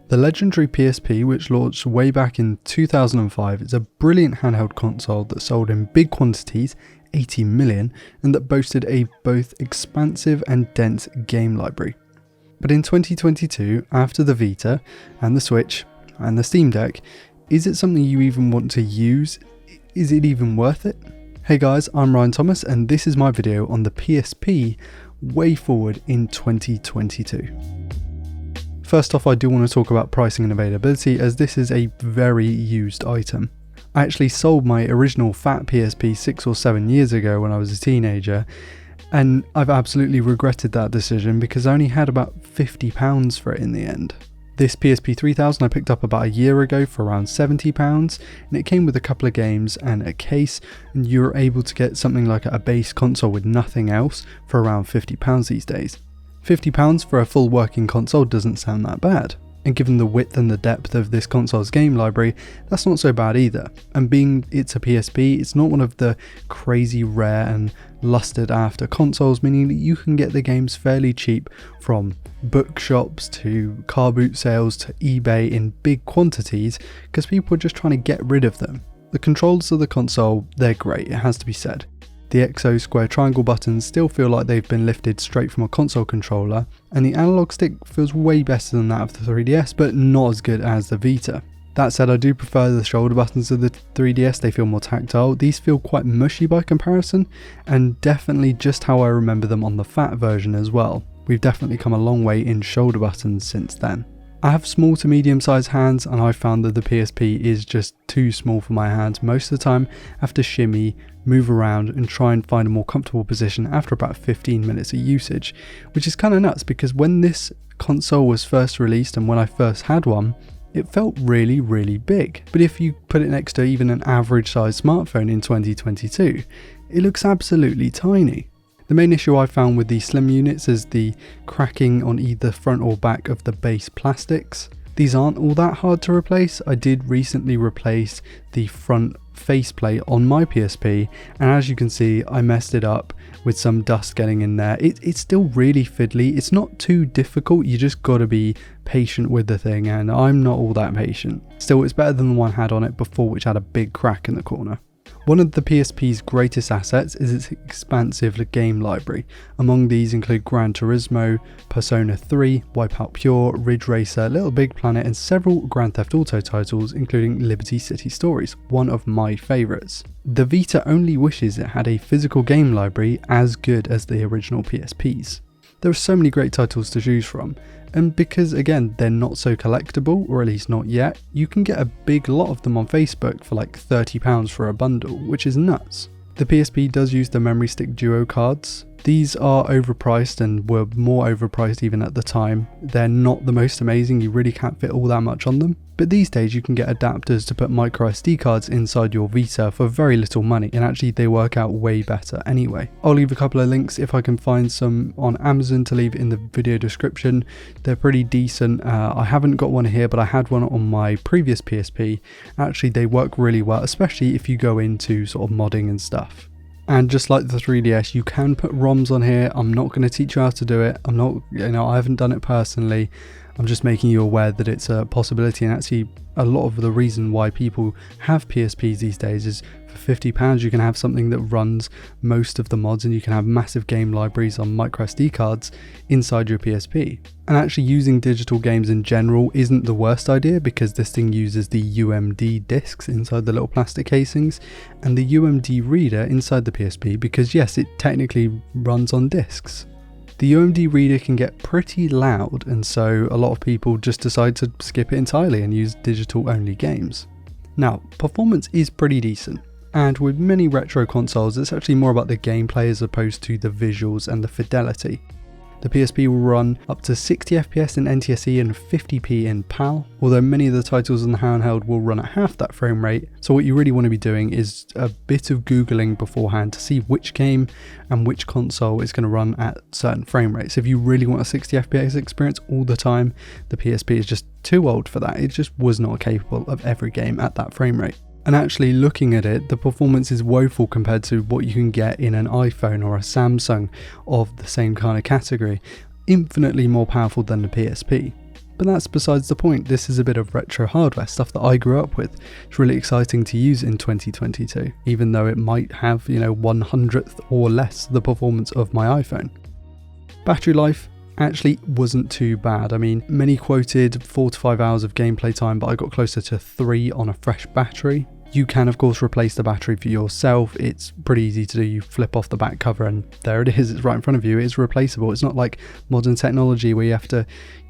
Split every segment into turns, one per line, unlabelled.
The legendary PSP, which launched way back in 2005, is a brilliant handheld console that sold in big quantities, 80 million, and that boasted a both expansive and dense game library. But in 2022, after the Vita and the Switch and the Steam Deck, is it something you even want to use? Is it even worth it? Hey guys, I'm Ryan Thomas and this is my video on the PSP way forward in 2022. First off, I do want to talk about pricing and availability, as this is a very used item. I actually sold my original fat PSP 6 or 7 years ago when I was a teenager, and I've absolutely regretted that decision because I only had about £50 for it in the end. This PSP 3000 I picked up about a year ago for around £70, and it came with a couple of games and a case, and you were able to get something like a base console with nothing else for around £50 these days. £50 for a full working console doesn't sound that bad, and given the width and the depth of this console's game library, that's not so bad either. And being it's a PSP, it's not one of the crazy rare and lusted after consoles, meaning that you can get the games fairly cheap from bookshops to car boot sales to eBay in big quantities, because people are just trying to get rid of them. The controls of the console, they're great, it has to be said. The XO square triangle buttons still feel like they've been lifted straight from a console controller, and the analog stick feels way better than that of the 3DS, but not as good as the Vita. That said, I do prefer the shoulder buttons of the 3DS, they feel more tactile. These feel quite mushy by comparison, and definitely just how I remember them on the fat version as well. We've definitely come a long way in shoulder buttons since then. I have small to medium sized hands, and I found that the PSP is just too small for my hands most of the time. I have to shimmy, move around and try and find a more comfortable position after about 15 minutes of usage, which is kind of nuts because when this console was first released and when I first had one, it felt really big. But if you put it next to even an average sized smartphone in 2022, it looks absolutely tiny. The main issue I found with these slim units is the cracking on either front or back of the base plastics. These aren't all that hard to replace. I did recently replace the front faceplate on my PSP, and as you can see, I messed it up with some dust getting in there. It's still really fiddly. It's not too difficult, you just gotta be patient with the thing, and I'm not all that patient. Still, it's better than the one I had on it before, which had a big crack in the corner. One of the PSP's greatest assets is its expansive game library. Among these include Gran Turismo, Persona 3, Wipeout Pure, Ridge Racer, Little Big Planet and several Grand Theft Auto titles including Liberty City Stories, one of my favourites. The Vita only wishes it had a physical game library as good as the original PSP's. There are so many great titles to choose from, and because again they're not so collectible, or at least not yet, you can get a big lot of them on Facebook for like £30 for a bundle, which is nuts. The PSP does use the memory stick duo cards. These are overpriced and were more overpriced even at the time. They're not the most amazing, you really can't fit all that much on them. But these days you can get adapters to put micro SD cards inside your Vita for very little money, and actually they work out way better anyway. I'll leave a couple of links if I can find some on Amazon to leave in the video description. They're pretty decent. I haven't got one here, but I had one on my previous PSP. Actually they work really well, especially if you go into sort of modding and stuff. And just like the 3DS, you can put ROMs on here. I'm not going to teach you how to do it. I haven't done it personally. I'm just making you aware that it's a possibility, and actually a lot of the reason why people have PSPs these days is for £50 you can have something that runs most of the mods, and you can have massive game libraries on micro SD cards inside your PSP. And actually using digital games in general isn't the worst idea, because this thing uses the UMD discs inside the little plastic casings and the UMD reader inside the PSP, because yes, it technically runs on discs. The UMD reader can get pretty loud, and so a lot of people just decide to skip it entirely and use digital only games. Now, performance is pretty decent, and with many retro consoles it's actually more about the gameplay as opposed to the visuals and the fidelity. The PSP will run up to 60 FPS in NTSC and 50p in PAL, although many of the titles on the handheld will run at half that frame rate, so what you really want to be doing is a bit of googling beforehand to see which game and which console is going to run at certain frame rates. If you really want a 60 FPS experience all the time, the PSP is just too old for that. It just was not capable of every game at that frame rate. And actually looking at it, the performance is woeful compared to what you can get in an iPhone or a Samsung of the same kind of category. Infinitely more powerful than the PSP. But that's besides the point. This is a bit of retro hardware, stuff that I grew up with. It's really exciting to use in 2022, even though it might have, 1/100th or less the performance of my iPhone. Battery life actually wasn't too bad. I mean, many quoted 4 to 5 hours of gameplay time, but I got closer to 3 on a fresh battery. You can of course replace the battery for yourself. It's pretty easy to do. You flip off the back cover and there it is, it's right in front of you. It's replaceable. It's not like modern technology where you have to,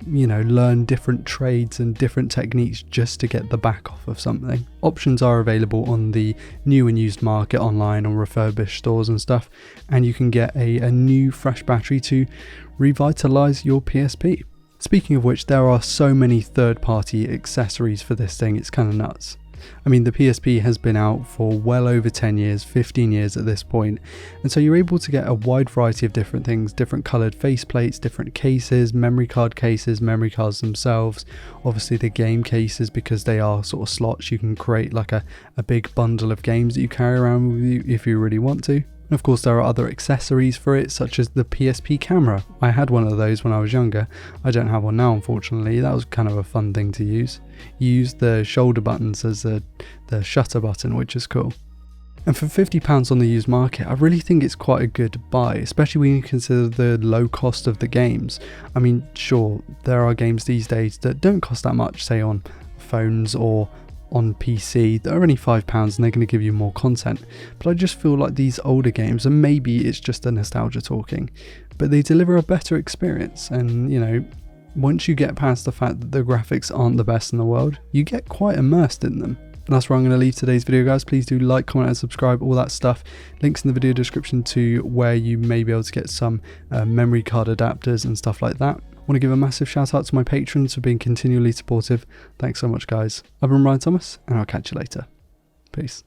learn different trades and different techniques just to get the back off of something. Options are available on the new and used market online, on refurbished stores and stuff, and you can get a new fresh battery to revitalize your PSP. Speaking of which, there are so many third-party accessories for this thing, it's kind of nuts. I mean, the PSP has been out for well over 10 years, 15 years at this point, and so you're able to get a wide variety of different things, different coloured faceplates, different cases, memory cards themselves, obviously the game cases, because they are sort of slots. You can create like a big bundle of games that you carry around with you if you really want to. And of course there are other accessories for it, such as the PSP camera. I had one of those when I was younger. I don't have one now, unfortunately. That was kind of a fun thing to use. You use the shoulder buttons as the shutter button, which is cool. And for £50 on the used market, I really think it's quite a good buy, especially when you consider the low cost of the games. I mean, sure, there are games these days that don't cost that much, say on phones or on PC, that are only £5 and they're going to give you more content. But I just feel like these older games, and maybe it's just a nostalgia talking, but they deliver a better experience. And once you get past the fact that the graphics aren't the best in the world, you get quite immersed in them. And that's where I'm going to leave today's video, guys. Please do like, comment and subscribe, all that stuff. Links in the video description to where you may be able to get some memory card adapters and stuff like that. I want to give a massive shout out to my patrons for being continually supportive. Thanks so much, guys. I've been Ryan Thomas, and I'll catch you later. Peace.